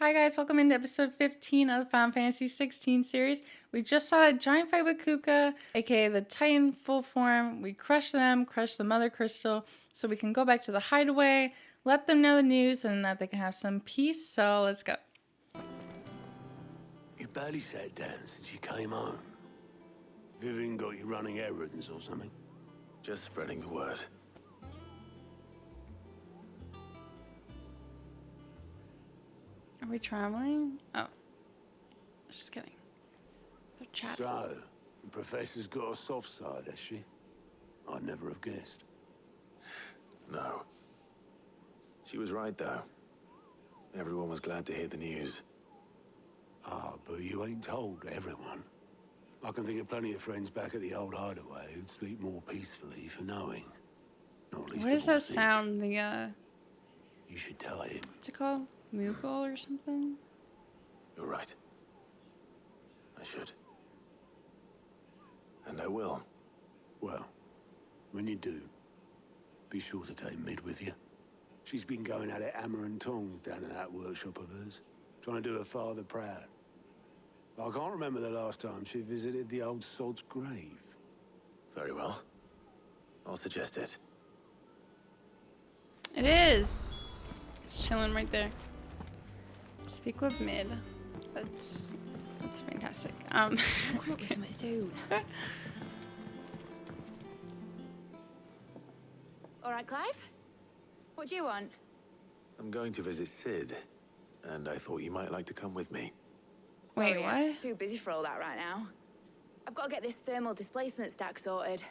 Hi guys, welcome into episode 15 of the Final Fantasy XVI series. We just saw a giant fight with Kuka, aka the Titan full form. We crushed them, crushed the Mother Crystal, so we can go back to the hideaway, let them know the news, and that they can have some peace, so let's go. You barely sat down since you came home. Vivian got you running errands or something? Just spreading the word. Are we traveling? Oh. Just kidding. They're chatting. So, the professor's got a soft side, has she? I'd never have guessed. No. She was right, though. Everyone was glad to hear the news. Ah, but you ain't told everyone. I can think of plenty of friends back at the old hideaway who'd sleep more peacefully for knowing. Not least What of does all that Sid. sound? You should tell him. What's it called? Moogle or something? You're right. I should. And I will. Well, when you do, be sure to take Mid with you. She's been going at it hammer and tongs down in that workshop of hers, trying to do her father proud. I can't remember the last time she visited the old sod's grave. Very well. I'll suggest it. It is. It's chilling right there. Speak with Mid. That's fantastic. I'll come up with something soon. All right, Clive? What do you want? I'm going to visit Sid, and I thought you might like to come with me. Wait, Sorry, I'm what? too busy for all that right now. I've got to get this thermal displacement stack sorted.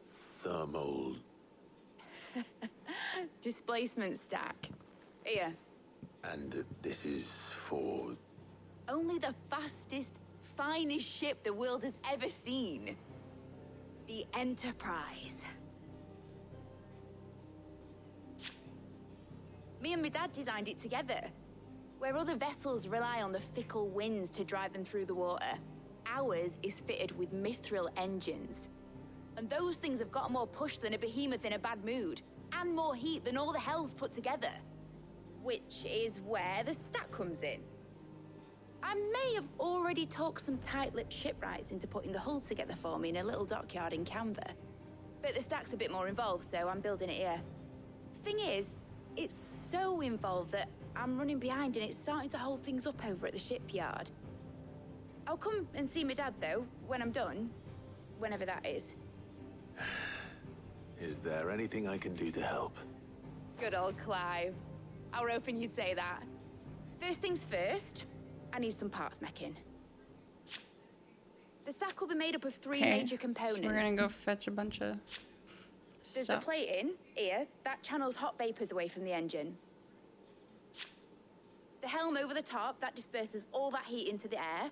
Thermal... Displacement stack. Here. And this is for... Only the fastest, finest ship the world has ever seen. The Enterprise. Me and my dad designed it together. Where other vessels rely on the fickle winds to drive them through the water, ours is fitted with mithril engines. And those things have got more push than a behemoth in a bad mood, and more heat than all the hells put together. Which is where the stack comes in. I may have already talked some tight-lipped shipwrights into putting the hull together for me in a little dockyard in Canva. But the stack's a bit more involved, so I'm building it here. Thing is, it's so involved that I'm running behind and it's starting to hold things up over at the shipyard. I'll come and see my dad, though, when I'm done. Whenever that is. Is there anything I can do to help? Good old Clive. I were hoping you'd say that. First things first, I need some parts meching. The stack will be made up of three major components. So we're gonna go fetch a bunch of There's stuff. the plating, here, that channels hot vapors away from the engine. The helm over the top, that disperses all that heat into the air.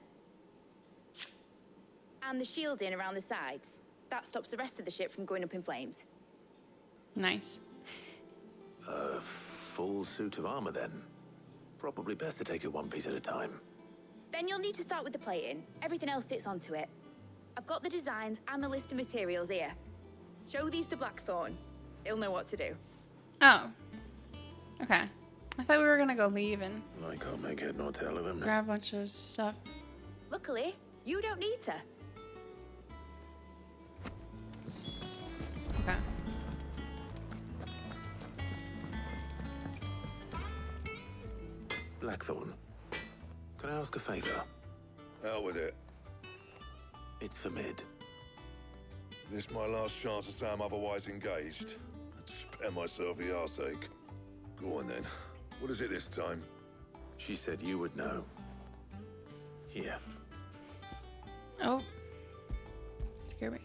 And the shielding around the sides. That stops the rest of the ship from going up in flames. Nice. A full suit of armor, then. Probably best to take it one piece at a time. Then you'll need to start with the plating. Everything else fits onto it. I've got the designs and the list of materials here. Show these to Blackthorn. He'll know what to do. Oh. Okay. I thought we were gonna go leave and I can't make head nor tail of them. grab a bunch of stuff. Luckily, you don't need to. Okay. Blackthorn, can I ask a favor? Hell with it. It's for Mid. This my last chance to say I'm otherwise engaged. I'd spare myself the arseache. Go on then. What is it this time? She said you would know. Here. Oh. Scare me.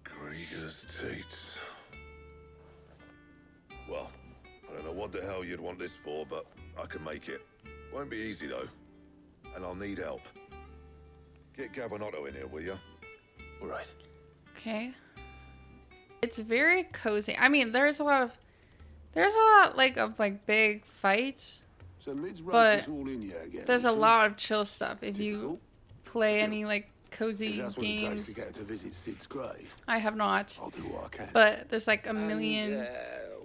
Krieger's teats. Well, I don't know what the hell you'd want this for, but I can make it. Won't be easy though. And I'll need help. Get Gavinotto in here, will you? All right. Okay. It's very cozy. I mean, there's a lot of big fights. So Mid's But roped us all in here again. There's a has she? lot of chill stuff. If you Typical. play Still, any like 'Cause cozy that's what it takes to games, get her to visit Sid's grave. I have not. I'll do what I can. But there's like a million.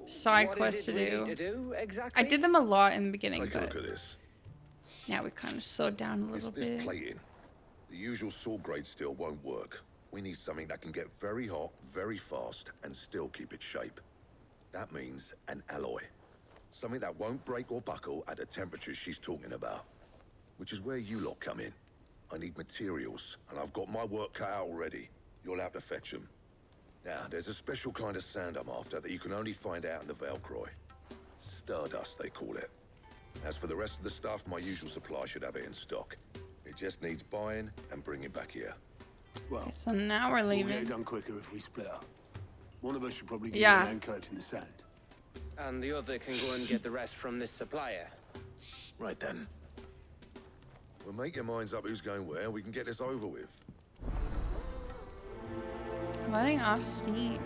side What quests is to it we do. need to do exactly? I did them a lot in the beginning, Take a but look at this. now we kind of slowed down a little It's this bit. plating. The usual sword grade steel won't work. We need something that can get very hot, very fast, and still keep its shape. That means an alloy. Something that won't break or buckle at the temperatures she's talking about. Which is where you lot come in. I need materials, and I've got my work cut out already. You'll have to fetch them. Now, there's a special kind of sand I'm after that you can only find out in the Valcroy. Stardust, they call it. As for the rest of the stuff, my usual supply should have it in stock. It just needs buying and bringing back here. Well, So now we're we'll get leaving. it done quicker if we split up. One of us should probably get Yeah. a man collecting the sand. And the other can go and get the rest from this supplier. Right then. Well, make your minds up who's going where, and we can get this over with. Letting off steam.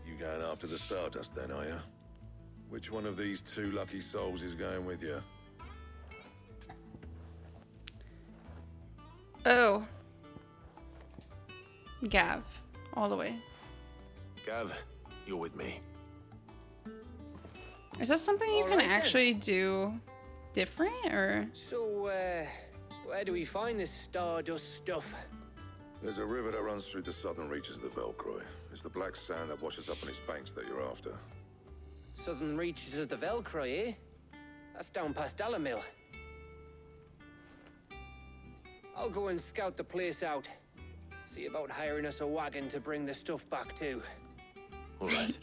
You going after the Stardust then, are you? Which one of these two lucky souls is going with you? Oh. Gav. All the way. Gav, you're with me. Is that something you All can right then. actually do different, or? So, where do we find this Stardust stuff? There's a river that runs through the southern reaches of the Velcroy. It's the black sand that washes up on its banks that you're after. Southern reaches of the Velcroy, eh? That's down past Dalamil. I'll go and scout the place out. See about hiring us a wagon to bring the stuff back to. All right.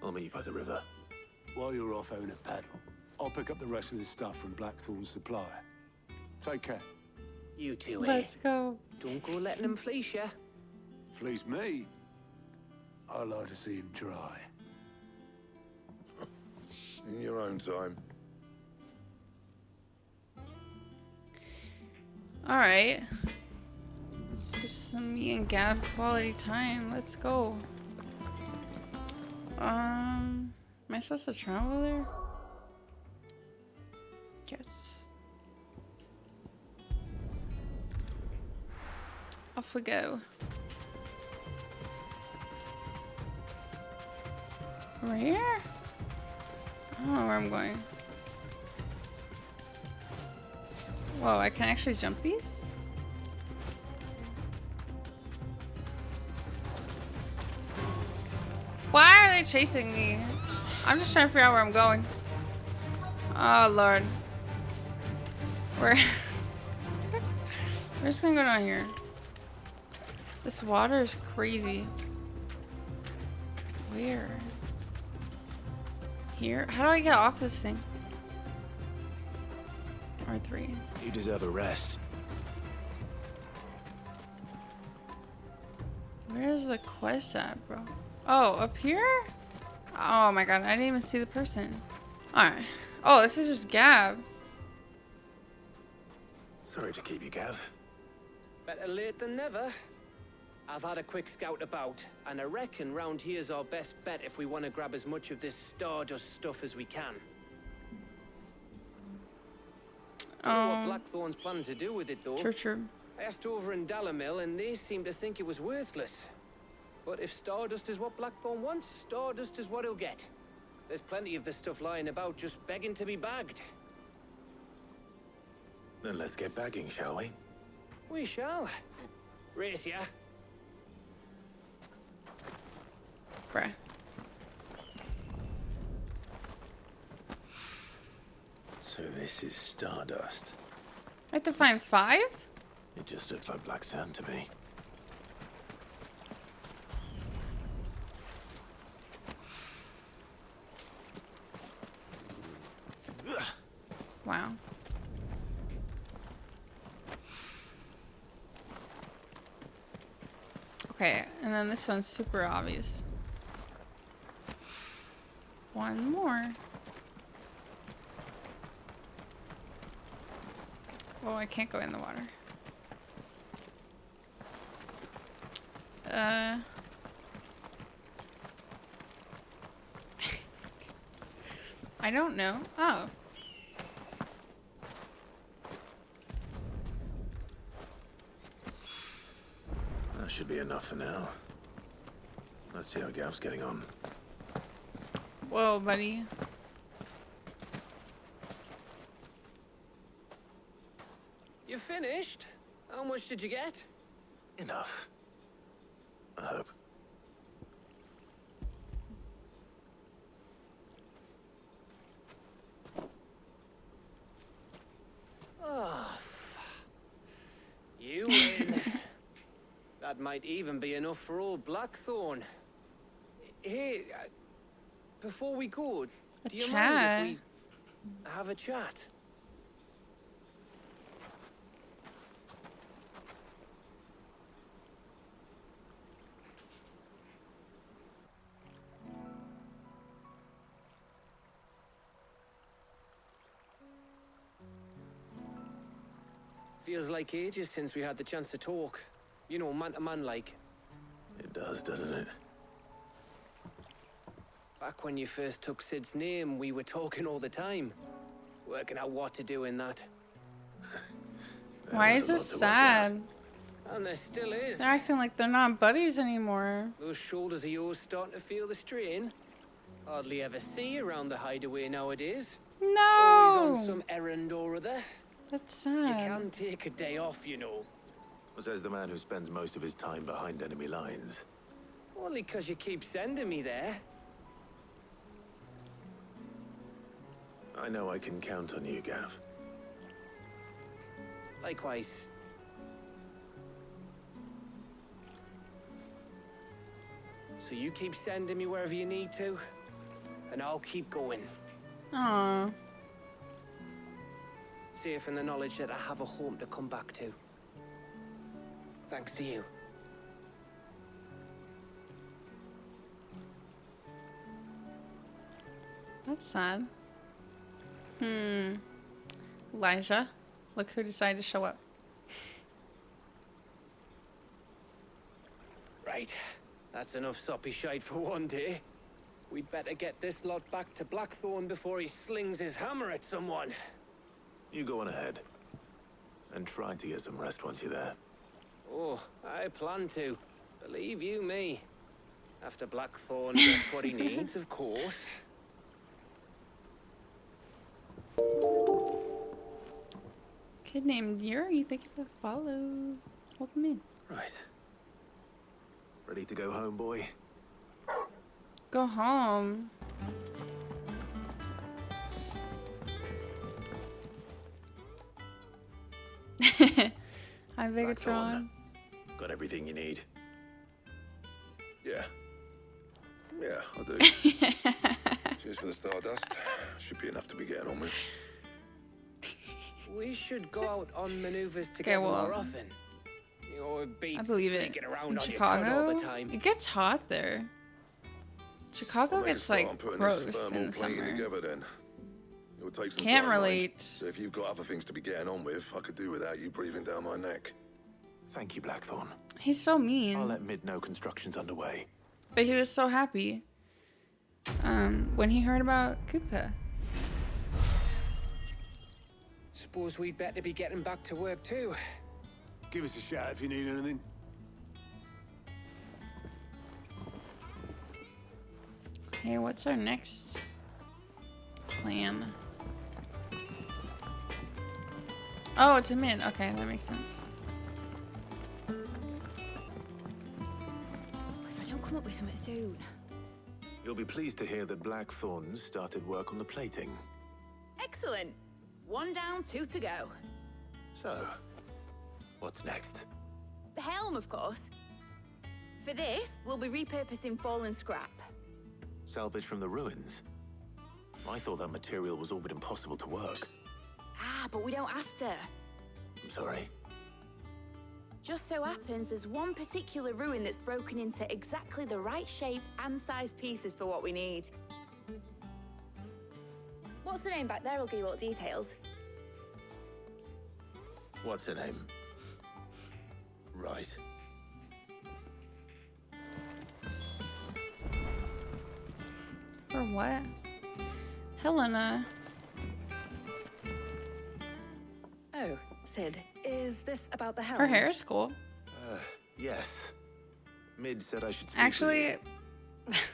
I'll meet you by the river. While you're off having a paddle, I'll pick up the rest of the stuff from Blackthorn's supply. Take care. You two, eh? Let's go. Don't go letting them fleece ya. Fleece me. I'd like to see him try. In your own time. Alright. Just some me and Gav quality time. Let's go. Am I supposed to travel there? Yes. Off we go. Where? I don't know where I'm going. Whoa, I can actually jump these? Why are they chasing me? I'm just trying to figure out where I'm going. Oh, Lord. We're just gonna go down here. This water is crazy. Where? Here? How do I get off this thing? R3. You deserve a rest. Where's the quest at, bro? Oh, up here? Oh my god, I didn't even see the person. Alright. Oh, this is just Gab. Sorry to keep you, Gav. Better late than never. I've had a quick scout about, and I reckon round here's our best bet if we want to grab as much of this Stardust stuff as we can. Don't know what Blackthorn's planning to do with it, though. True. I asked over in Dalamil, and they seem to think it was worthless. But if Stardust is what Blackthorn wants, Stardust is what he'll get. There's plenty of this stuff lying about, just begging to be bagged. Then let's get bagging, shall we? We shall. Race ya. Bruh. So this is Stardust. I have to find 5? It just looks like black sand to me. Wow. Okay, and then this one's super obvious. One more. Oh, I can't go in the water. I don't know. Oh. That should be enough for now. Let's see how Gav's getting on. Whoa, buddy. You finished? How much did you get? Enough. I hope. Oh, you win. That might even be enough for old Blackthorn. Hey, before we go, do you mind if we have a chat? Feels like ages since we had the chance to talk. You know, man to man like. It does, doesn't it? Back when you first took Sid's name, we were talking all the time. Working out what to do in that. Why is this sad? And there still is. They're acting like they're not buddies anymore. Those shoulders of yours starting to feel the strain. Hardly ever see you around the hideaway nowadays. Always on No! some errand or other. That's You sad. can take a day off, you know. Says the man who spends most of his time behind enemy lines. Only 'cause you keep sending me there. I know I can count on you, Gav. Likewise. So you keep sending me wherever you need to, and I'll keep going. Aw. Safe in the knowledge that I have a home to come back to. Thanks to you. That's sad. Elijah, look who decided to show up. Right. That's enough soppy shite for one day. We'd better get this lot back to Blackthorn before he slings his hammer at someone. You go on ahead. And try to get some rest once you're there. Oh, I plan to. Believe you me. After Blackthorn gets what he needs, of course. Kid named Yuri, thank you for the follow. Welcome in. Right. Ready to go home, boy? Go home. Hi, Vegatron. Got everything you need. Yeah. Yeah, I do. Cheers for the Stardust. Should be enough to be getting on with. We should go out on maneuvers together more often. Your beats I believe it. freaking around In on your tongue all Chicago, the time. it gets hot there. Chicago I'll make a gets start like on putting gross this in the thermal plating summer. together then. It would take some Can't time, mind. relate. So if you've got other things to be getting on with, I could do without you breathing down my neck. Thank you, Blackthorn. He's so mean. I'll let Mid know construction's underway. But he was so happy when he heard about Kupka. Suppose we'd better be getting back to work too. Give us a shout if you need anything. Okay, what's our next plan? Oh, to Mid. Okay, that makes sense. If I don't come up with something soon. You'll be pleased to hear that Blackthorn's started work on the plating. Excellent. 1 down, 2 to go. So, what's next? The helm, of course. For this, we'll be repurposing fallen scrap. Salvage from the ruins? I thought that material was all but impossible to work. Ah, but we don't have to. I'm sorry. Just so happens there's one particular ruin that's broken into exactly the right shape and size pieces for what we need. What's the name back there? I'll give you all the details. What's her name? Right. For what? Helena. Oh, Sid, is this about the helm? Her hair is cool. Yes. Mid said I should speak Actually, with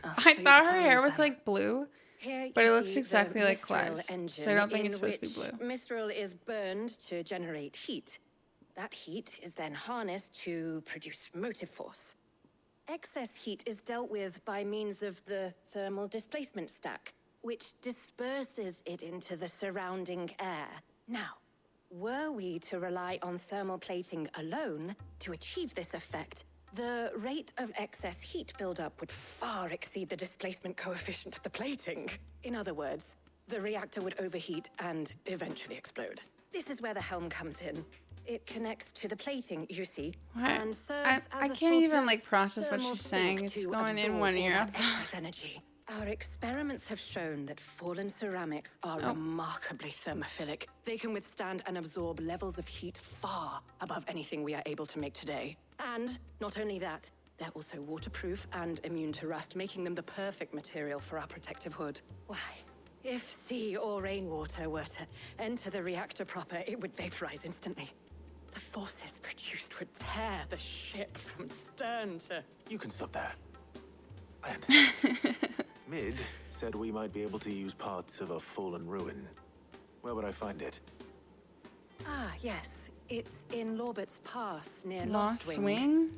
I thought her hair was like blue, Here but you it looks see exactly the like Mithril Clive's. So I engine don't think in it's supposed to be which blue. Mithril is burned to generate heat. That heat is then harnessed to produce motive force. Excess heat is dealt with by means of the thermal displacement stack, which disperses it into the surrounding air. Now, were we to rely on thermal plating alone to achieve this effect, the rate of excess heat buildup would far exceed the displacement coefficient of the plating. In other words, the reactor would overheat and eventually explode. This is where the helm comes in. It connects to the plating, you see, What? and serves I as a can't sort even of like process what thermal she's saying. sink It's to going in absorb one all ear. that excess energy. Our experiments have shown that fallen ceramics are remarkably thermophilic. They can withstand and absorb levels of heat far above anything we are able to make today. And not only that, they're also waterproof and immune to rust, making them the perfect material for our protective hood. Why? If sea or rainwater were to enter the reactor proper, it would vaporize instantly. The forces produced would tear the ship from stern to... You can stop there. I understand. Mid said we might be able to use parts of a fallen ruin. Where would I find it? Ah, yes. It's in Lorbert's Pass, near Lost Wing?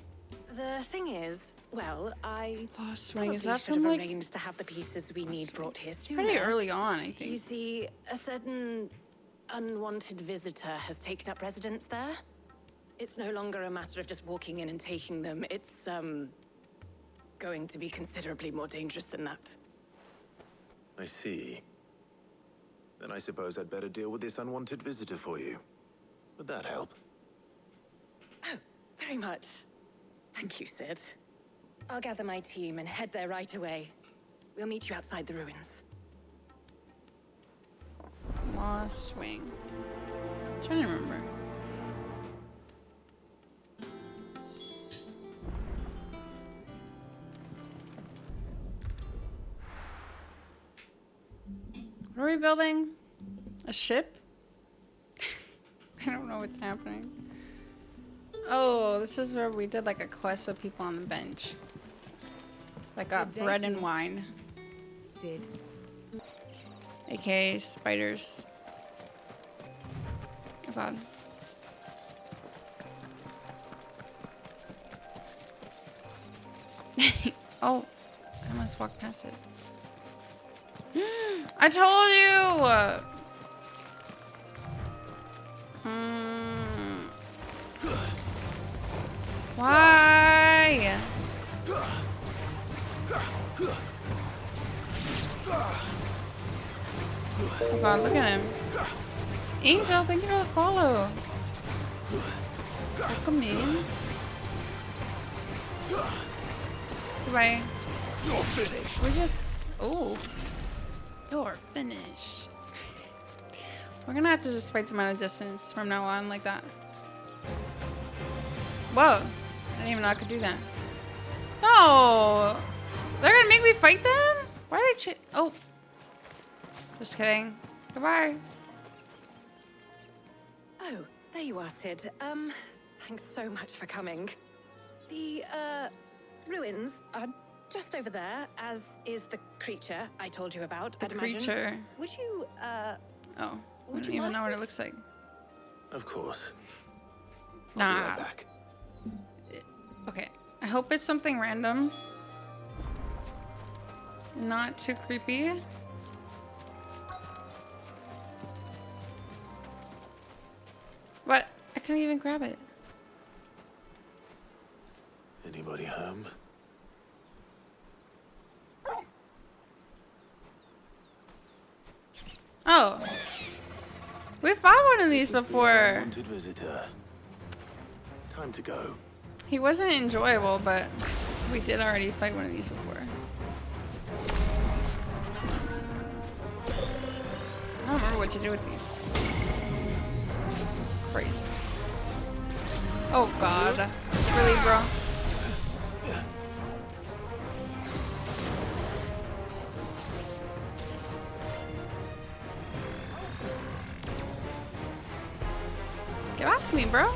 The thing is, well, I Lost Wing, probably is that should from have like arranged to have the pieces we need brought here sooner. pretty early on, I You think. see, a certain unwanted visitor has taken up residence there. It's no longer a matter of just walking in and taking them. It's, going to be considerably more dangerous than that. I see. Then I suppose I'd better deal with this unwanted visitor for you. Would that help? Oh, very much. Thank you, Sid. I'll gather my team and head there right away. We'll meet you outside the ruins. Lost Wing. I'm trying to remember. What are we building? A ship? I don't know what's happening. Oh, this is where we did like a quest with people on the bench. Like got Good day bread to and you. wine. Sid. AKA spiders. Oh god. Oh, I must walk past it. I told you! Why? Oh god, look at him. Angel, thank you for the follow. Welcome in. Goodbye. You're finished. We're just... Oh. You're finished. We're gonna have to just fight them at a distance from now on like that. Whoa. I didn't even know I could do that. No! They're gonna make me fight them? Why are they Oh. Just kidding. Goodbye. Oh, there you are, Sid. Thanks so much for coming. The, ruins are just over there, as is the creature I told you about, I'd imagine. Creature. Would you, Oh. I Would don't you even know what mind? it looks like. Of course. I'll be Nah. right back. Okay. I hope it's something random. Not too creepy. What? I couldn't even grab it. Anybody home? Oh. We fought one of these before. Unwanted visitor. Time to go. He wasn't enjoyable, but we did already fight one of these before. I don't remember what to do with these. Christ. Oh god. Really, bro? Get off me, bro.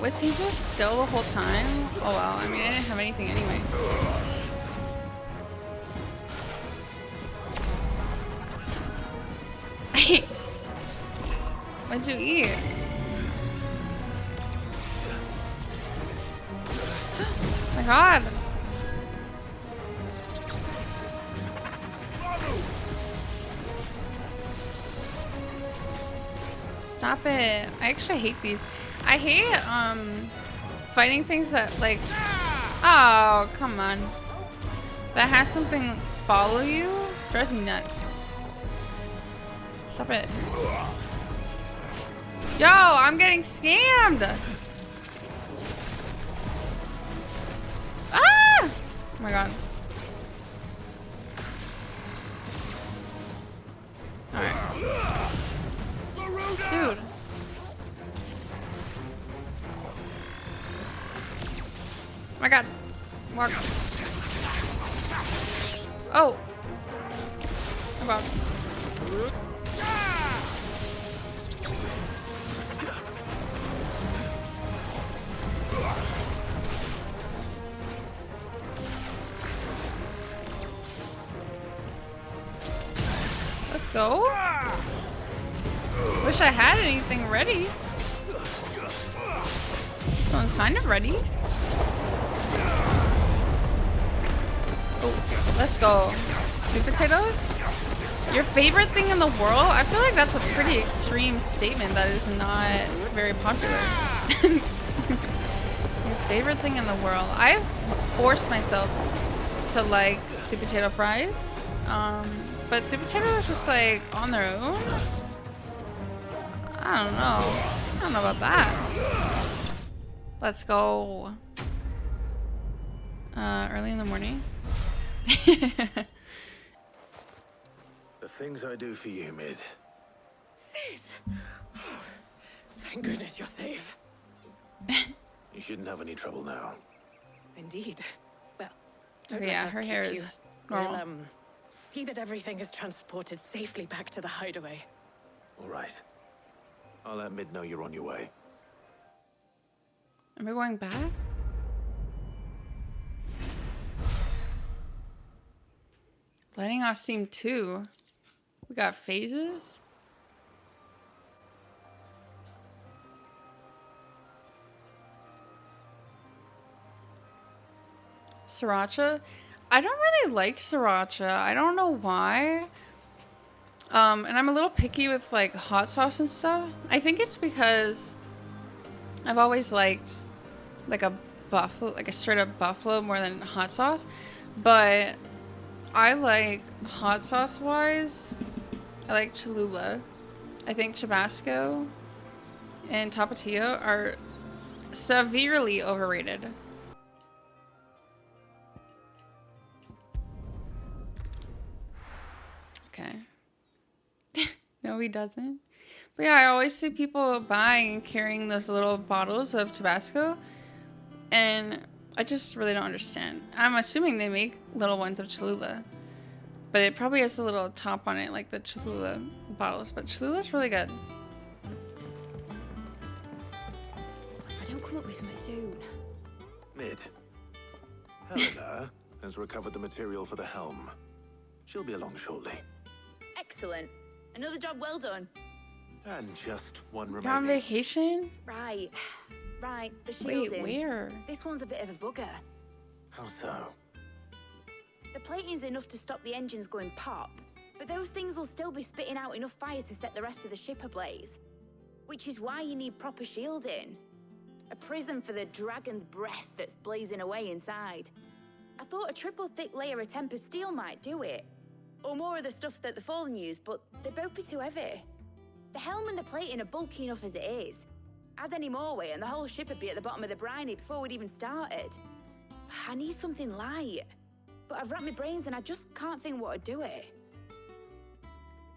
Was he just still the whole time? Oh well, I mean, I didn't have anything anyway. What'd you eat? Oh my god. Stop it. I actually hate these. I hate fighting things that like, oh, come on. That has something follow you? Drives me nuts. Stop it. Yo, I'm getting scammed. Ah! Oh my god. Alright. Dude. Oh my god. Walk. Oh. Oh god. Let's go. Wish I had anything ready. This one's kind of ready. Oh, let's go. Sweet potatoes? Your favorite thing in the world? I feel like that's a pretty extreme statement that is not very popular. Your favorite thing in the world? I've forced myself to like sweet potato fries. But sweet potatoes just like on their own? I don't know. I don't know about that. Let's go. Early in the morning. The things I do for you, Mid. Sid! Oh, thank goodness you're safe. You shouldn't have any trouble now. Indeed. Well, don't Yeah, let us her keep hair you. is normal. We'll, see that everything is transported safely back to the hideaway. All right. I'll let Mid know you're on your way. Am I going back? Letting off steam 2. We got phases. Sriracha. I don't really like sriracha. I don't know why. And I'm a little picky with like hot sauce and stuff. I think it's because I've always liked like a buffalo, like a straight up buffalo more than hot sauce. But I like hot sauce wise, I like Cholula. I think Tabasco and Tapatio are severely overrated. Okay. No, he doesn't. But yeah, I always see people buying and carrying those little bottles of Tabasco. And I just really don't understand. I'm assuming they make little ones of Cholula. But it probably has a little top on it, like the Cholula bottles. But Cholula's really good. If I don't come up with something soon. Mid. Helena has recovered the material for the helm. She'll be along shortly. Excellent. Another job well done. And just one You're on remaining. Right. vacation? Right, the shielding. Wait, where? This one's a bit of a bugger. How so? The plating's enough to stop the engines going pop, but those things will still be spitting out enough fire to set the rest of the ship ablaze. Which is why you need proper shielding. A prison for the dragon's breath that's blazing away inside. I thought a triple thick layer of tempered steel might do it. Or more of the stuff that the Fallen use, but they'd both be too heavy. The helm and the plating are bulky enough as it is. Add any more weight and the whole ship would be at the bottom of the briny before we'd even started. I need something light. But I've racked my brains and I just can't think what would do it.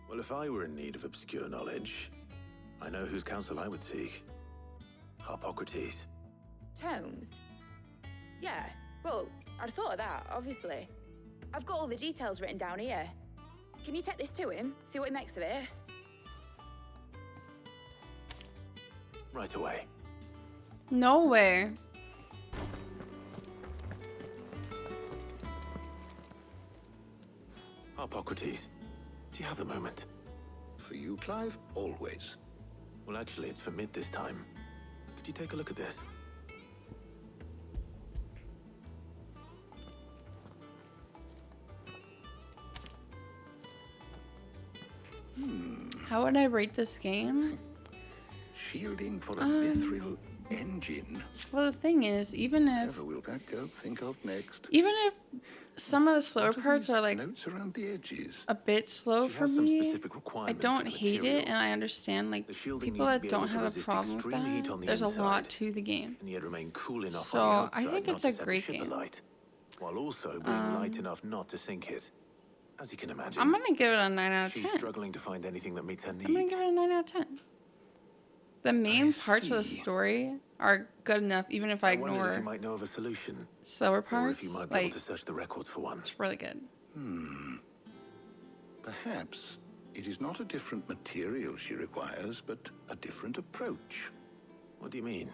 Well, if I were in need of obscure knowledge, I know whose counsel I would seek. Harpocrates. Tomes? Yeah, well, I'd thought of that, obviously. I've got all the details written down here. Can you take this to him, see what he makes of it? Right away. No way. Hippocrates, do you have a moment? For you, Clive, always. Well, actually, it's for Mid this time. Could you take a look at this? How would I rate this game? Shielding for a mithril engine. Well, the thing is, even if Whatever will that girl think of next? some of the slower What are parts these are like notes around the edges. a bit slow She for has some me, specific I requirements don't for hate it, materials. and I understand like The shielding people needs to that be able don't to have a resist problem with extreme heat that. on the There's a lot inside. to the game. And yet remain cool enough So, on the I outside think not it's to a set the great ship game. alight, while also being light enough not to sink it. As you can imagine, I'm gonna give it a 9 out of she's 10. struggling to find anything that meets her needs. I'm gonna give it a 9 out of 10. The main parts of the see. story are good enough, even if I I wondered if you ignore might know of a solution, slower or if parts. you might be able Like, to search the records for one. it's really good. Perhaps it is not a different material she requires, but a different approach. What do you mean?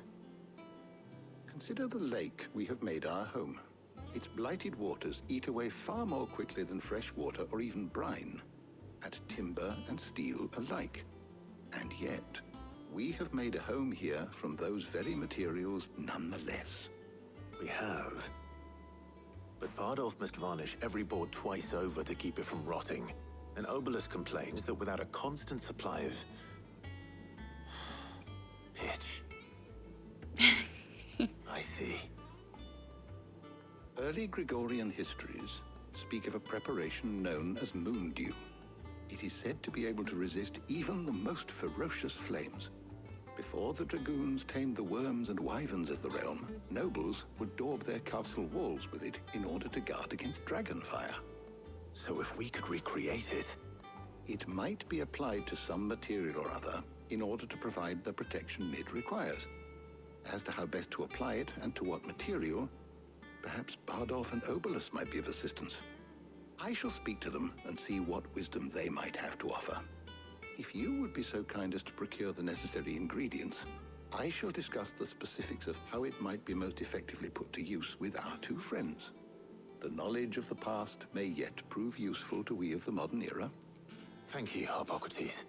Consider the lake we have made our home. Its blighted waters eat away far more quickly than fresh water or even brine, at timber and steel alike. And yet, we have made a home here from those very materials nonetheless. We have. But Bardolph must varnish every board twice over to keep it from rotting. And Obelus complains that without a constant supply of... pitch. I see. Early Gregorian histories speak of a preparation known as moon dew. It is said to be able to resist even the most ferocious flames. Before the dragoons tamed the worms and wyverns of the realm, nobles would daub their castle walls with it in order to guard against dragon fire. So if we could recreate it... It might be applied to some material or other in order to provide the protection Mid requires. As to how best to apply it and to what material, perhaps Bardolph and Obelus might be of assistance. I shall speak to them and see what wisdom they might have to offer. If you would be so kind as to procure the necessary ingredients, I shall discuss the specifics of how it might be most effectively put to use with our two friends. The knowledge of the past may yet prove useful to we of the modern era. Thank you, Hippocrates.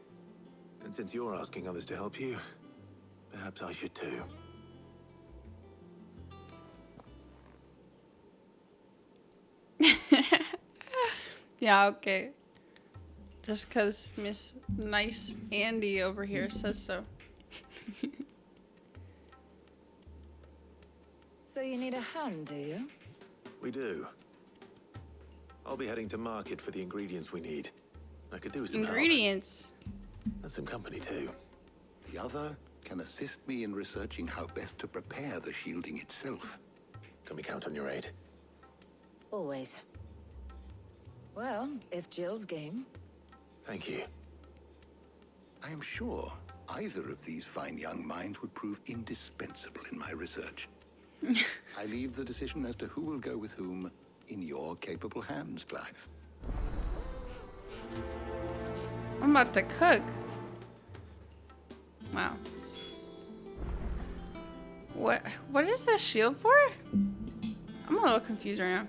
And since you're asking others to help you, perhaps I should too. Yeah, okay. Just because Miss Nice Andy over here says so. So you need a hand, do you? We do. I'll be heading to market for the ingredients we need. I could do with some help. Ingredients. And some company too. The other can assist me in researching how best to prepare the shielding itself. Can we count on your aid? Always. Well, if Jill's game. Thank you. I am sure either of these fine young minds would prove indispensable in my research. I leave the decision as to who will go with whom in your capable hands, Clive. I'm about to cook. Wow. What is this shield for? I'm a little confused right now.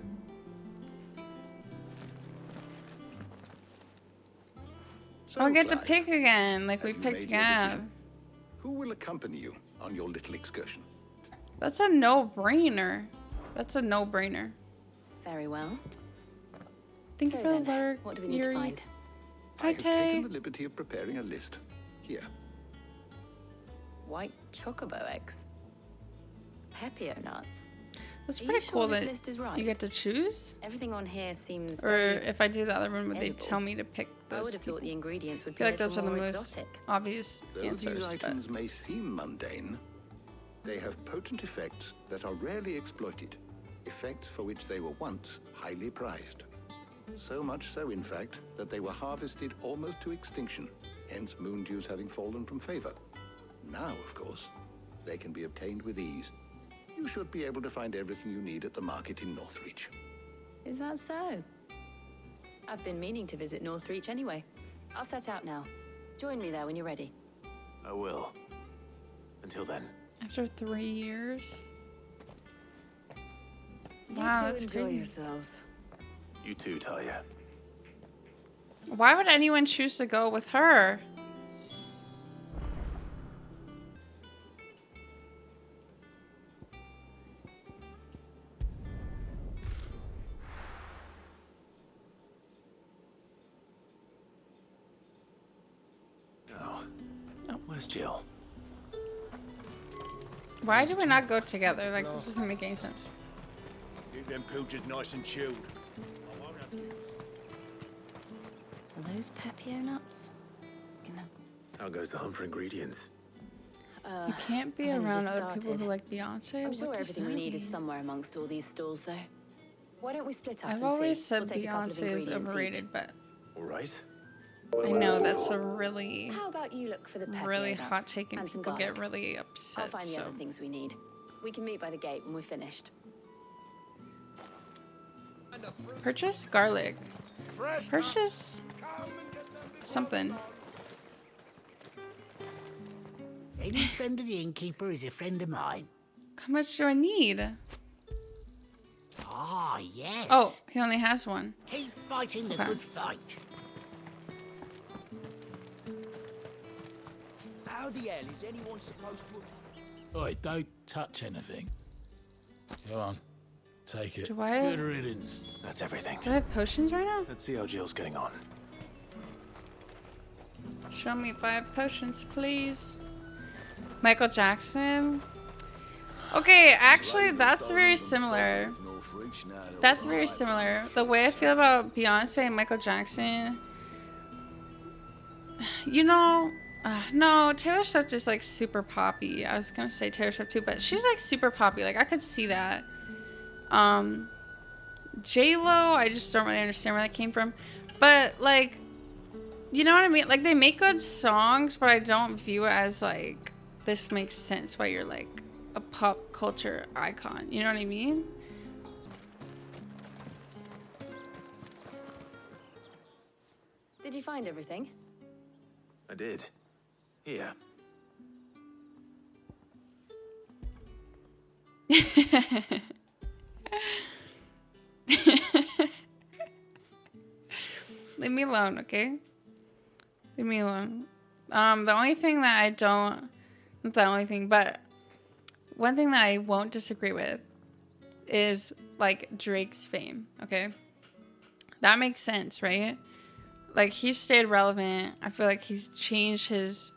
So, I'll get to Clive, pick again, like we have you picked made your Gav. decision? Who will accompany you on your little excursion? That's a no-brainer. That's a no-brainer. Very well. Thank So you for the then, work, what do we need Yuri. to find? I have Okay. taken the liberty of preparing a list. Here. White chocobo eggs. Pepio nuts. That's Are pretty you sure cool this that list is right? you get to choose. Everything on here seems Or very... if I do the other one, would they edible. tell me to pick I those would have people? thought the ingredients would I be feel a like those are little the more most exotic. obvious Though answers. these But items may seem mundane, they have potent effects that are rarely exploited, effects for which they were once highly prized. So much so, in fact, that they were harvested almost to extinction, hence moon dews having fallen from favor. Now, of course, they can be obtained with ease. You should be able to find everything you need at the market in Northreach. Is that so? I've been meaning to visit Northreach anyway. I'll set out now. Join me there when you're ready. I will. Until then. After 3 years. You Wow, two that's enjoy crazy. yourselves. You too, Talia. Why would anyone choose to go with her? Oh. Where's Jill? Why do we not go together? Like, this doesn't make any sense. Keep them pilchards nice and chilled. I won't have to use. Are those Pepio nuts? Gonna... How goes the hunt for ingredients? You can't be I've only around just other people started. who like Beyonce. I'm sure What does everything we that need is mean? somewhere amongst all these stalls, though. Why don't we split up I've and always see? said We'll take a couple of Beyonce is ingredients overrated, each. but All right. I know that's a really, How about you look for the Pepio really nuts hot take and and some people get garlic? really I'll upset. find the So other things we need. We can meet by the gate when we're finished. purchase garlic. Purchase something. Any friend of the innkeeper is a friend of mine. How much do I need? Ah, yes. Oh, he only has one. Keep fighting the Okay. good fight. How the hell is anyone supposed to... Oi, don't touch anything. Go on. Take it. Do I- Good riddance. That's everything. Do I have potions right now? Let's see how Jill's getting on. Show me 5 potions, please. Michael Jackson. Okay, actually, that's very similar. That's very similar. The way I feel about Beyonce and Michael Jackson. You know, no, Taylor Swift is like super poppy. I was gonna say Taylor Swift too, but she's like super poppy. Like I could see that. J-Lo, I just don't really understand where that came from. But like, you know what I mean? Like they make good songs, but I don't view it as like this makes sense why you're like a pop culture icon. You know what I mean? Did you find everything? I did. Here. Leave me alone, okay? Leave me alone. The only thing that I don't, not the only thing, but one thing that I won't disagree with is like Drake's fame, okay? That makes sense, right? Like he stayed relevant. I feel like he's changed his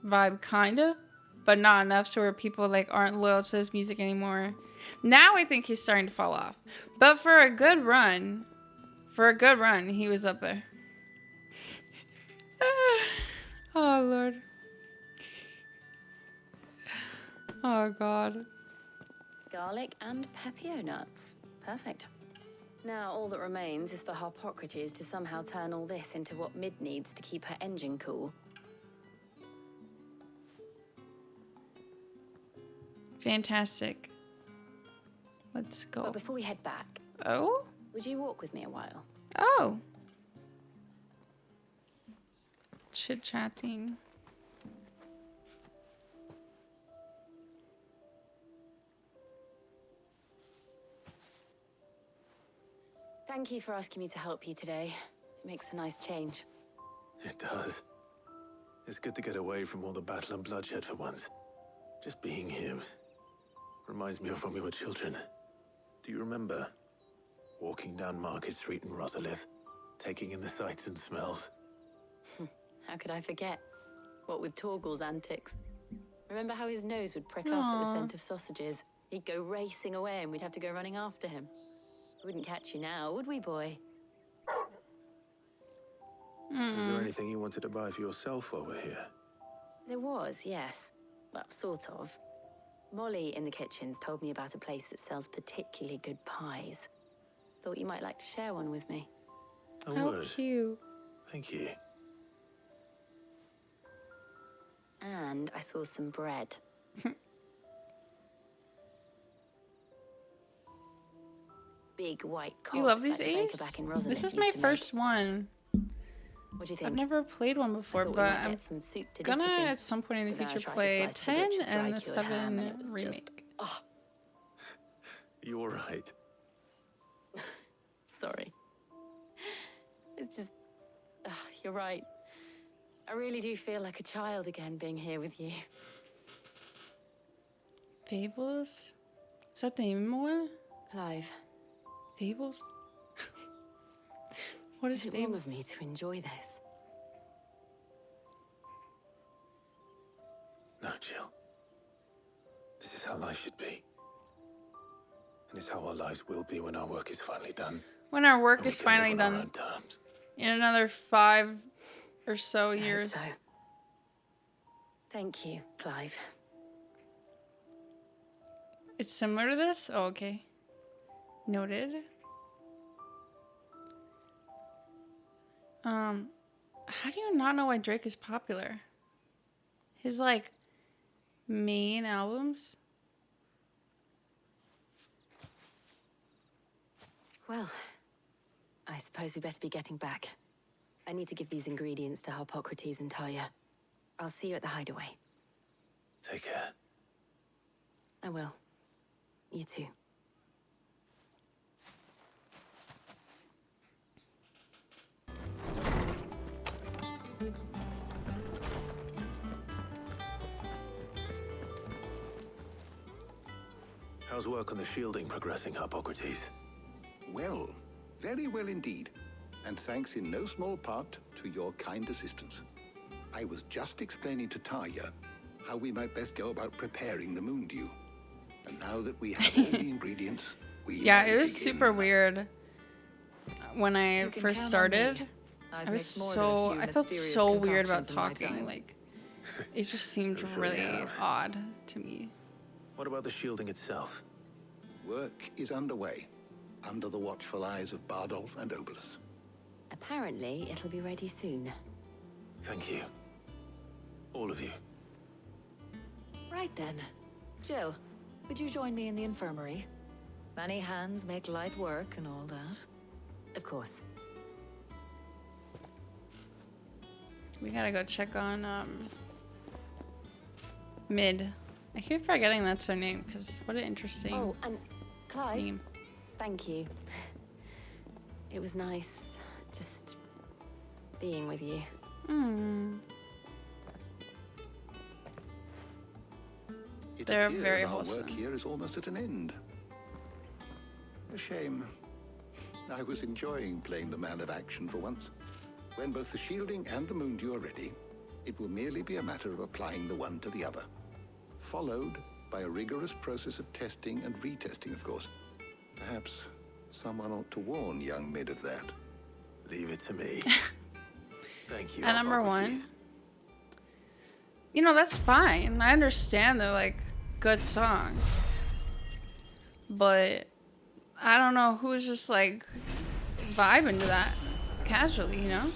vibe kind of, but not enough so where people like aren't loyal to his music anymore. Now I think he's starting to fall off. But for a good run, he was up there. Oh, Lord. Oh, God. Garlic and Pepio nuts. Perfect. Now all that remains is for Harpocrates to somehow turn all this into what Mid needs to keep her engine cool. Fantastic. Let's go. But before we head back, Oh? would you walk with me a while? Oh. Chit-chatting. Thank you for asking me to help you today. It makes a nice change. It does. It's good to get away from all the battle and bloodshed for once. Just being here reminds me of when we were children. Do you remember? Walking down Market Street in Rosalith, taking in the sights and smells. How could I forget? What with Torgal's antics. Remember how his nose would prick up at the Aw. scent of sausages? He'd go racing away and we'd have to go running after him. We wouldn't catch you now, would we, boy? Is there anything you wanted to buy for yourself while we're here? There was, yes. Well, sort of. Molly in the kitchens told me about a place that sells particularly good pies. Thought you might like to share one with me. I How would. cute. Thank you. And I saw some bread. Big white cobs You love these like the baker Ace? back in Rosalith This is used my to make. first one. What do you think? I've never played one before, thought we but might I'm get some soup to gonna dip it in. at some point in the But then I future tried to play slice the 10 butcher's and the dry-cured ham, and it 7 was remake. Oh, You all right? sorry. It's just... you're right. I really do feel like a child again being here with you. Fables? Is that the name of it? Clive, Fables? What is is it Fables? wrong of me to enjoy this? No, Jill. This is how life should be. And it's how our lives will be when our work is finally done. When our work And we is can live finally on our done own terms. in another 5 or so I hope years. so. Thank you, Clive. It's similar to this? Oh, okay. Noted. How do you not know why Drake is popular? His, like, main albums? Well, I suppose we better be getting back. I need to give these ingredients to Harpocrates and Talia. I'll see you at the hideaway. Take care. I will. You too. How's work on the shielding progressing, Harpocrates? Well, very well indeed. And thanks in no small part to your kind assistance. I was just explaining to Talia how we might best go about preparing the moon dew. And now that we have all the ingredients, we Yeah, may it was begin. super weird. When I You can first count on started, me. I've I was mixed more than a few I felt mysterious so weird about concoctions in my talking. time. Like, it just seemed I'm sure really you have. odd to me. What about the shielding itself? Work is underway, under the watchful eyes of Bardolph and Obolus. Apparently, it'll be ready soon. Thank you. All of you. Right then. Jill, would you join me in the infirmary? Many hands make light work and all that. Of course. We gotta go check on Mid. I keep forgetting that's her name because what an interesting Oh, and Clive, name. thank you. It was nice just being with you. Hmm. It They're appears very our wholesome. work here is almost at an end. A shame. I was enjoying playing the man of action for once. When both the shielding and the moon dew are ready, it will merely be a matter of applying the one to the other. Followed by a rigorous process of testing and retesting, of course. Perhaps someone ought to warn young Mid of that. Leave it to me. Thank you, At number Harpocrates. 1, you know, that's fine. I understand they're like good songs. But I don't know who's just like vibing to that casually, you know?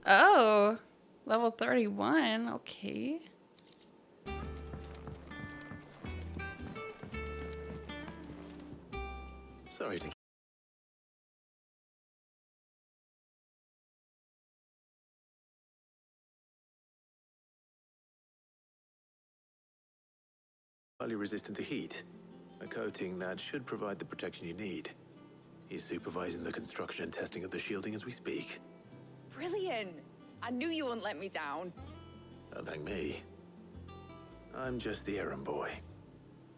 Oh, level 31. Okay. Sorry to... Highly resistant to heat. A coating that should provide the protection you need. He's supervising the construction and testing of the shielding as we speak. Brilliant! I knew you wouldn't let me down. Don't thank me. I'm just the errand boy.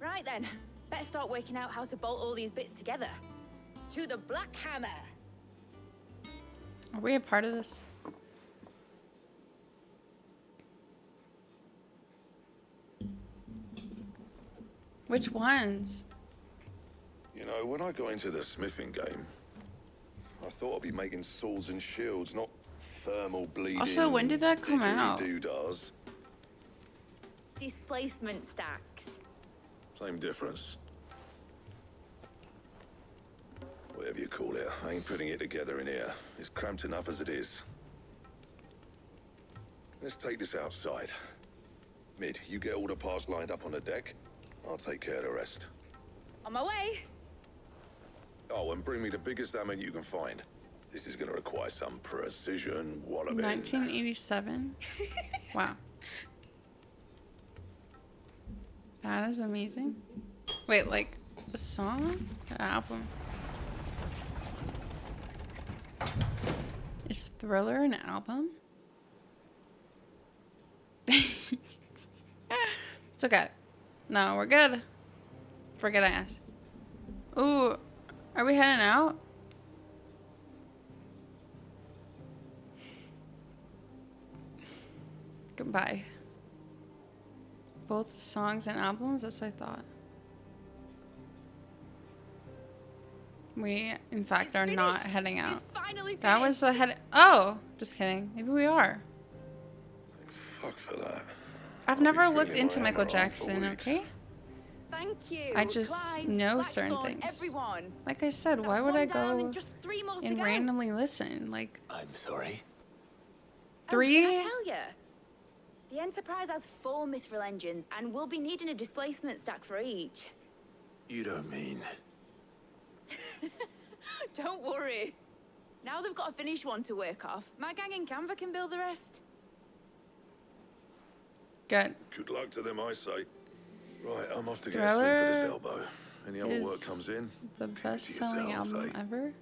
Right then, better start working out how to bolt all these bits together. To the Black Hammer! Are we a part of this? Which ones? You know, when I got into the smithing game, I thought I'd be making swords and shields, not thermal bleeding. Also, when did that come out? doodads. Displacement stacks. Same difference. Whatever you call it, I ain't putting it together in here. It's cramped enough as it is. Let's take this outside. Mid, you get all the parts lined up on the deck. I'll take care of the rest. On my way! Oh, and bring me the biggest hammer you can find. This is going to require some precision. Wallaby. 1987. Wow. That is amazing. Wait, like the song? The album? Is Thriller an album? It's okay. No, we're good. Forget I asked. Ooh, are we heading out? Goodbye. Both songs and albums? That's what I thought. We, in fact, are not heading out. That was the head. Oh, just kidding. Maybe we are. Fuck for that. I've never looked into Michael Jackson, okay? Thank you. I just Clive, know certain Blackthorn, things. Everyone. Like I said, why That's would I one down go and just 3 more to and go. randomly listen? Like, I'm sorry. 3? Did I tell you? The Enterprise has 4 mithril engines, and we'll be needing a displacement stack for each. You don't mean... Don't worry. Now they've got a finished one to work off. My gang in Canva can build the rest. Good. Good luck to them, I say. Right, I'm off to get Thriller a sling for this elbow. Any other work is comes in, the best-selling yourselves, album eh? ever?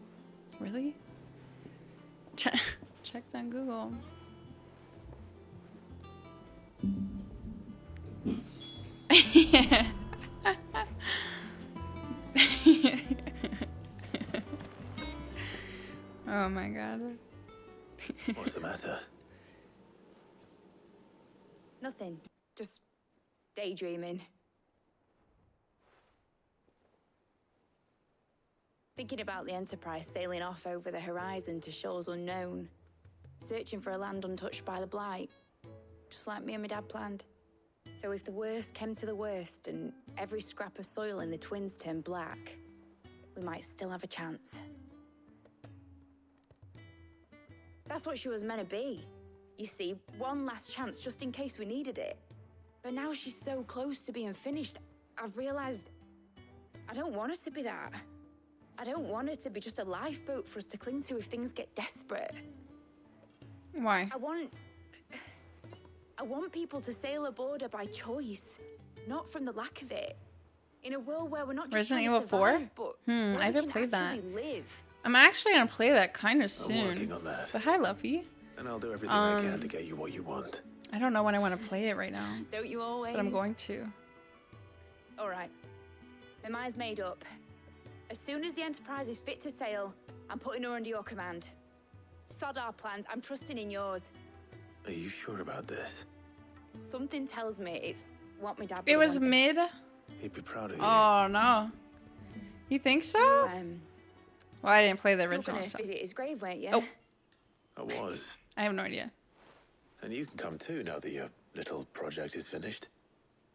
Really? Checked on Google. Oh my god. What's the matter? Nothing. Just daydreaming. Thinking about the Enterprise sailing off over the horizon to shores unknown. Searching for a land untouched by the blight. Just like me and my dad planned. So if the worst came to the worst and every scrap of soil in the Twins turned black, we might still have a chance. That's what she was meant to be. You see, one last chance just in case we needed it. But now she's so close to being finished, I've realized I don't want her to be that. I don't want her to be just a lifeboat for us to cling to if things get desperate. Why? I want people to sail aboard her by choice, not from the lack of it. In a world where we're not just Resident trying to Evil 4? survive, but where I haven't we can played that. actually live. I'm actually gonna play that kind of I'm soon. working on that. But hi, Luffy. And I'll do everything I can to get you what you want. I don't know when I want to play it right now. Don't you always? But I'm going to. All right. My mind's made up. As soon as the Enterprise is fit to sail, I'm putting her under your command. Sod our plans. I'm trusting in yours. Are you sure about this? Something tells me it's what my dad. It would was want. mid. He'd be proud of you. Oh no. You think so? Well, I didn't play the You were original gonna stuff. visit his grave, weren't you? Oh. I was. I have no idea. And you can come too now that your little project is finished.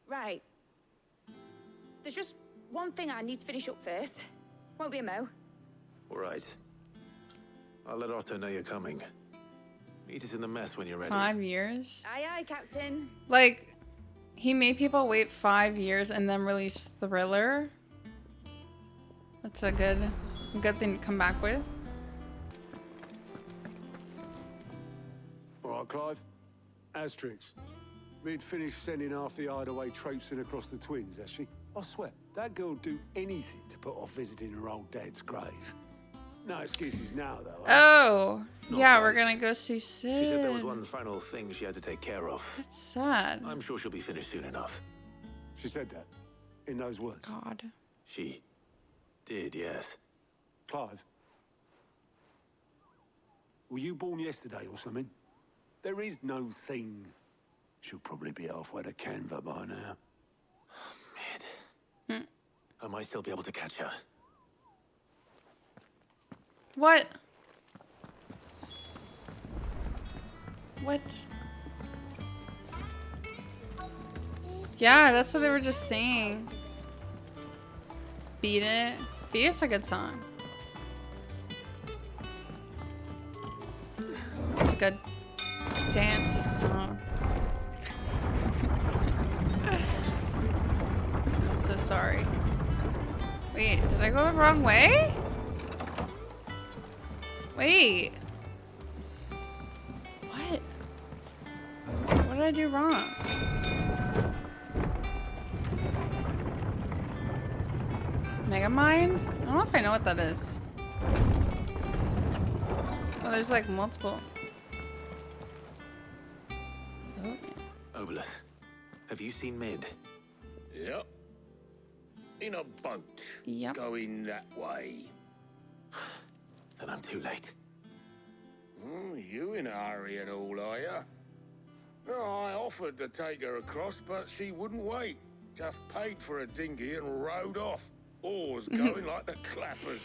Right. There's just one thing I need to finish up first. Won't be a mo. All right. I'll let Otto know you're coming. Meet us in the mess when you're ready. 5 years? Aye, aye, Captain. Like, he made people wait 5 years and then release Thriller. That's a good thing to come back with. All right, Clive. Asterix. We'd finished sending half the hideaway traipsing across the Twins, has she? I swear, that girl'd do anything to put off visiting her old dad's grave. No excuses now, though. Oh, Not yeah, quite. we're gonna go see Sid. She said there was one final thing she had to take care of. That's sad. I'm sure she'll be finished soon enough. She said that? In those words? God. She did, yes. Clive? Were you born yesterday or something? There is no thing. She'll probably be halfway to Canva by now. Mid. I might still be able to catch her. What? What? Yeah, that's what they were just saying. Beat It. Beat It's a good song. It's a good dance song. I'm so sorry. Wait, did I go the wrong way? Wait. What? What did I do wrong? Megamind? I don't know if I know what that is. Oh, there's like multiple. Oh. Obelus, have you seen Mid? Yep. In a boat. Yep. Going that way. Then I'm too late. You in a hurry and all, are you? Oh, I offered to take her across, but she wouldn't wait. Just paid for a dinghy and rowed off. Oars going like the clappers.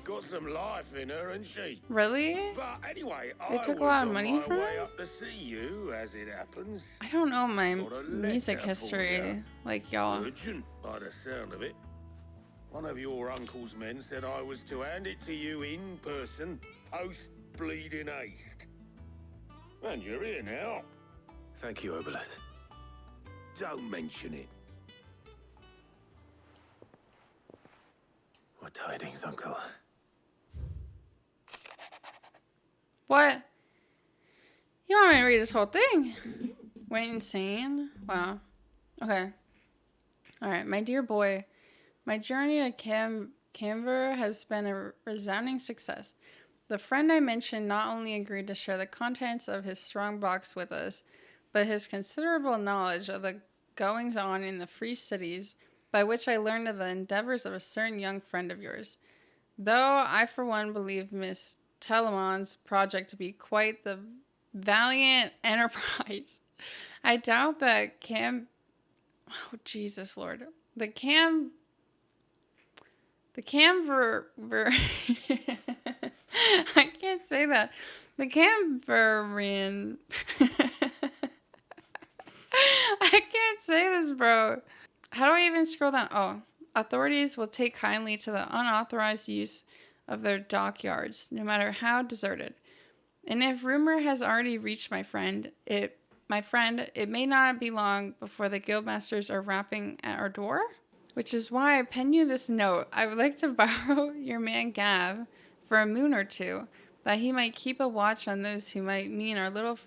Got some life in her, ain't she? Really? But anyway, They took a lot of money from my way her? up to see you, as it happens. I don't know my Got a music letter for history, ya. like y'all. Urgent, by the sound of it. One of your uncle's men said I was to hand it to you in person, post-bleeding haste. And you're here now. Thank you, Obelus. Don't mention it. What tidings, Uncle? What? You want me to read this whole thing? Went insane? Wow. Okay. Alright, my dear boy. My journey to Canver has been a resounding success. The friend I mentioned not only agreed to share the contents of his strong box with us, but his considerable knowledge of the goings-on in the free cities, by which I learned of the endeavors of a certain young friend of yours. Though I for one believe Miss Telemon's project to be quite the valiant enterprise, I doubt that oh Jesus Lord. The I can't say that. The Camverian I can't say this, bro. How do I even scroll down? Oh, authorities will take kindly to the unauthorized use of their dockyards, no matter how deserted. And if rumor has already reached my friend, it may not be long before the guildmasters are rapping at our door. Which is why I pen you this note. I would like to borrow your man Gav for a moon or two, that he might keep a watch on those who might mean our little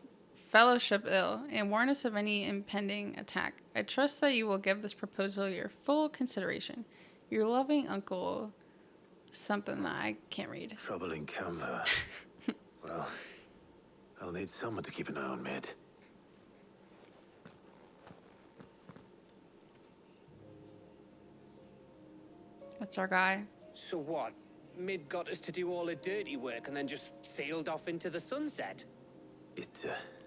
fellowship ill, and warn us of any impending attack. I trust that you will give this proposal your full consideration. Your loving uncle... Something that I can't read. Trouble in Canva. Well, I'll need someone to keep an eye on Mid. That's our guy. So what? Mid got us to do all the dirty work and then just sailed off into the sunset? It,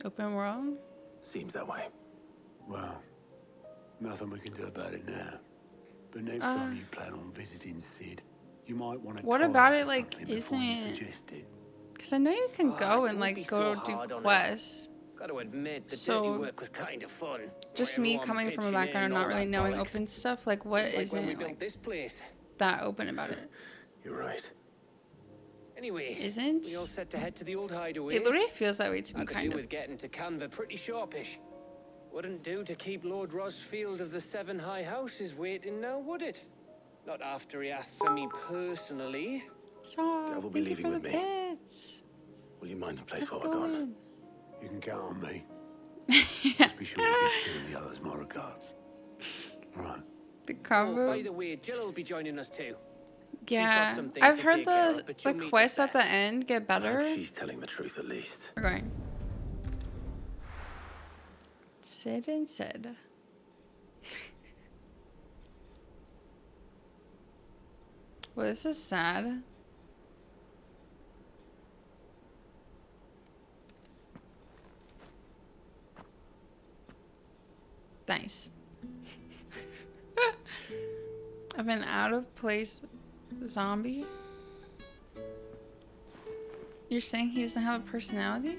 Open world? seems that way. Well, nothing we can do about it now. But next time you plan on visiting Sid, you might want to. What about it, like, isn't... Because I know you can go and, like, go do quests. Gotta admit, the So, dirty work was kind of fun. Just me Everyone coming from a pitching background in, of not all really that knowing bollocks. open stuff, like, what Just like when we isn't, built like, this place. that open about it? You're right. Anyway, Isn't? we all set to head to the old hideaway. It literally feels that way to I me, could kind do of. with getting to Canva pretty sharpish. Wouldn't do to keep Lord Rosfield of the Seven High Houses waiting now, would it? Not after he asked for me personally. Gav will be leaving with me. Will you mind the place while we're gone? You can count on me. Just be sure to give you and the others my regards. Right. The Oh, combo. by the way, Jill will be joining us too. Yeah, some things I've to heard take care the of, but you'll meet quests us at the end get better. She's telling the truth at least. We're going. Sid and Sid. Well, this is sad. Nice. I've been out of place zombie. You're saying he doesn't have a personality?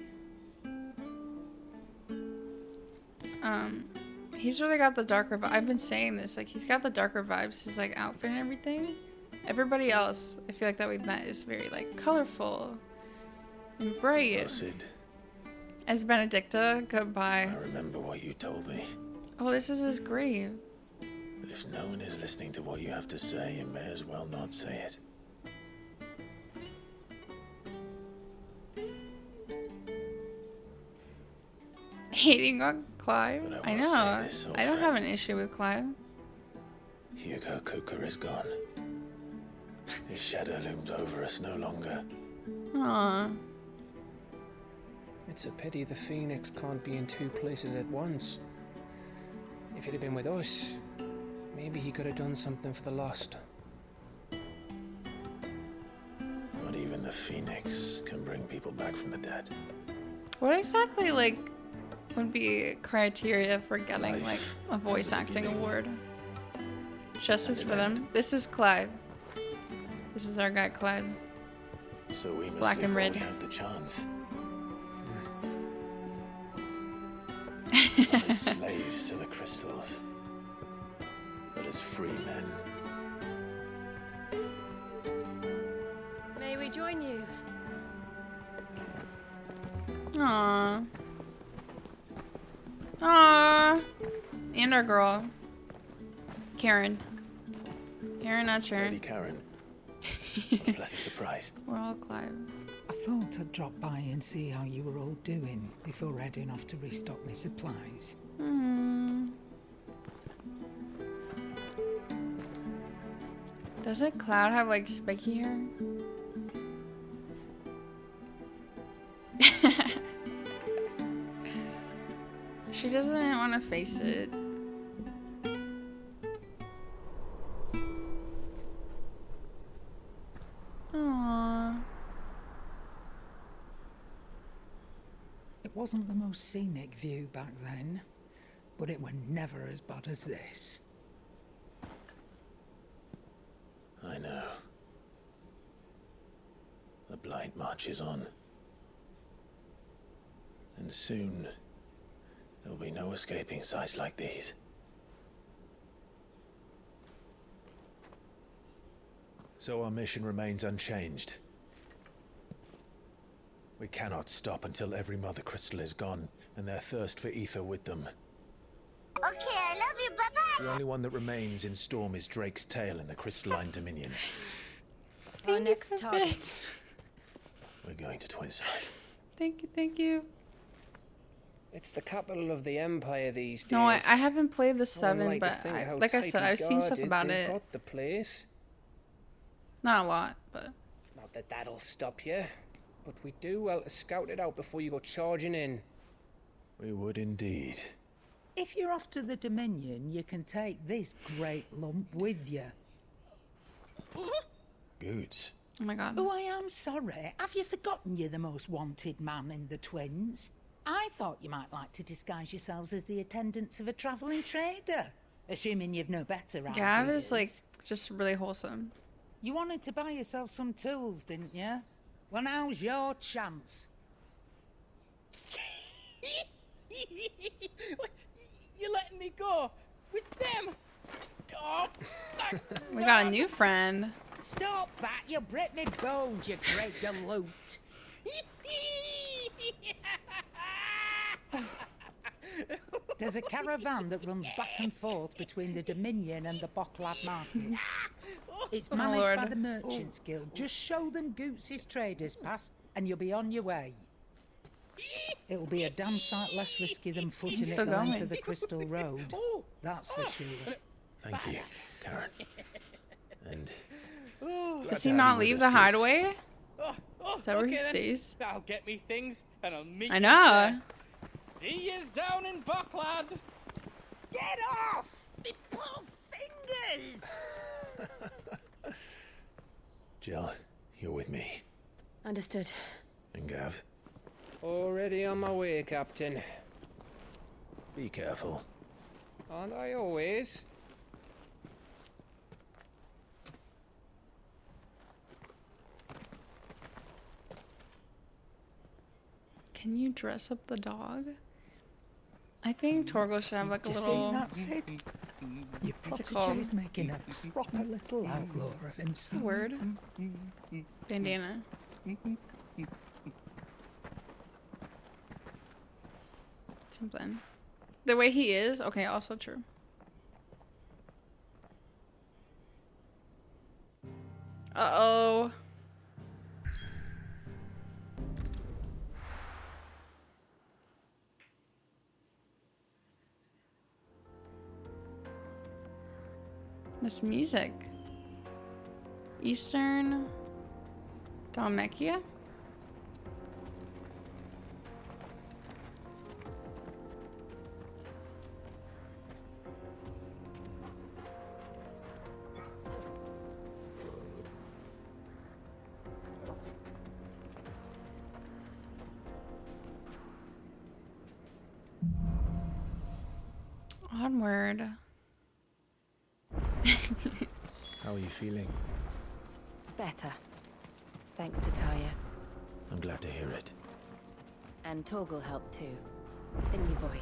He's really got the darker vibe. I've been saying this, like, he's got the darker vibes, his, like, outfit and everything. Everybody else, I feel like that we've met is very, like, colorful and bright. Well, Sid, As Benedicta, goodbye. I remember what you told me. Oh, this is his grave. But if no one is listening to what you have to say, you may as well not say it. Hating on Clive? But I will know. say this, old I don't have friend. an issue with Clive. Hugo Cooker is gone. His shadow looms over us no longer. Aww. It's a pity the Phoenix can't be in two places at once. If he'd have been with us, maybe he could have done something for the lost. Not even the Phoenix can bring people back from the dead. What exactly, like, would be criteria for getting, Life like, a voice has a acting beginning award? Justice and for an them. This is Clive. This is our guy, Clive. So we must Black live and while red. we have the chance. Not as slaves to the crystals, but as free men. May we join you? Aww. Aww. And our girl. Karen. Karen, not Sharon. Lady Karen. What a pleasant surprise. We're all Clive. I thought I'd drop by and see how you were all doing before heading off to restock my supplies. Doesn't Cloud have, like, spiky hair? She doesn't want to face it. Aww. It wasn't the most scenic view back then, but it were never as bad as this. I know. The blight marches on. And soon, there'll be no escaping sights like these. So our mission remains unchanged. We cannot stop until every Mother Crystal is gone, and their thirst for ether with them. Okay, I love you, bye-bye! The only one that remains in Storm is Drake's tail in the Crystalline Dominion. Our next target. We're going to Twinside. Thank you, thank you. It's the capital of the Empire these days. No, I haven't played the 7, like to but think how like I said, tightly I've seen stuff guarded about they've it. got the place. Not a lot, but... Not that that'll stop you, but we do well to scout it out before you go charging in. We would indeed. If you're off to the Dominion, you can take this great lump with you. Goods. Oh my god. Oh, I am sorry. Have you forgotten you're the most wanted man in the Twins? I thought you might like to disguise yourselves as the attendants of a travelling trader. Assuming you've no better ideas. Gav is, like, just really wholesome. You wanted to buy yourself some tools, didn't you? Well, now's your chance. You're letting me go with them? Oh, We got a new friend. Stop that! You break me bones, you great galoot. There's a caravan that runs back and forth between the Dominion and the Bocklad markets. It's managed by the Merchants Guild. Just show them Goots' traders pass and you'll be on your way. It'll be a damn sight less risky than footing it the length of the Crystal Road. That's for sure. Thank you, Karen. And... Does he not leave the hideaway? Oh, Is that where he okay then. stays? I'll get me things and I'll meet I yous know. there. See yous down in Bucklad. Get off! Me poor fingers! Jill, you're with me. Understood. And Gav, Already on my way, Captain. be careful. Aren't I always? Can you dress up the dog? I think Torgo should have, like, a Do you little... see that, Sid? Your What's it called? protege's making a proper little outlaw of himself. Word? Bandana. Something. The way he is? Okay, also true. Uh-oh. This music. Eastern Dalmatia? Onward. How are you feeling? Better. Thanks to Taya. I'm glad to hear it. And Torgal helped too. Didn't you, boy?